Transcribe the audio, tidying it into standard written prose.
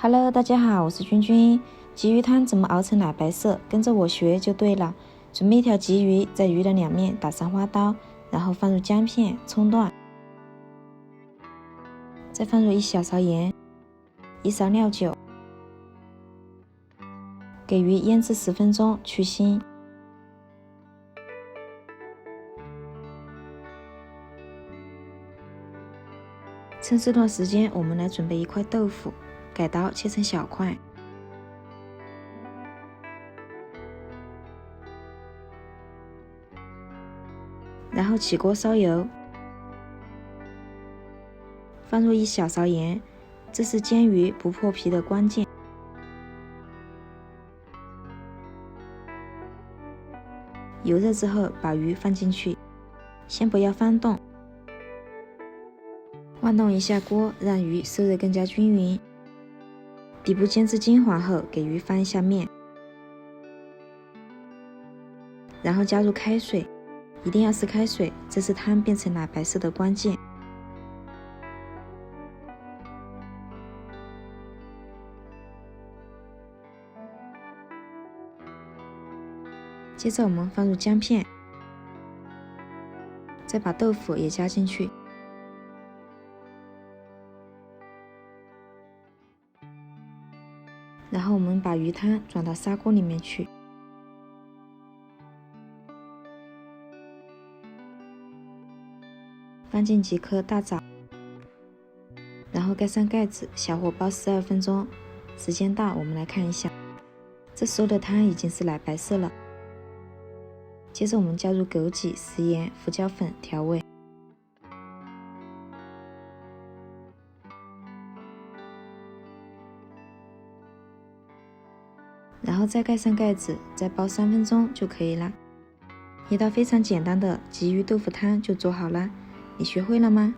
Hello，大家好，我是君君。鲫鱼汤怎么熬成奶白色？跟着我学就对了。准备一条鲫鱼，在鱼的两面打上花刀，然后放入姜片、葱段，再放入1小勺盐、1勺料酒，给鱼腌制10分钟，去腥。趁这段时间，我们来准备一块豆腐，改刀切成小块。然后起锅烧油，放入1小勺盐，这是煎鱼不破皮的关键。油热之后，把鱼放进去，先不要翻动，晃动一下锅，让鱼受热更加均匀。底部煎至金黄后，给鱼翻一下面，然后加入开水，一定要是开水，这是汤变成奶白色的关键。接着我们放入姜片，再把豆腐也加进去，然后我们把鱼汤转到砂锅里面去，放进几颗大枣，然后盖上盖子，小火煲12分钟。时间到，我们来看一下，这时候的汤已经是奶白色了。接着我们加入枸杞、食盐、胡椒粉调味，然后再盖上盖子，再煲3分钟就可以了。一道非常简单的鲫鱼豆腐汤就做好了，你学会了吗？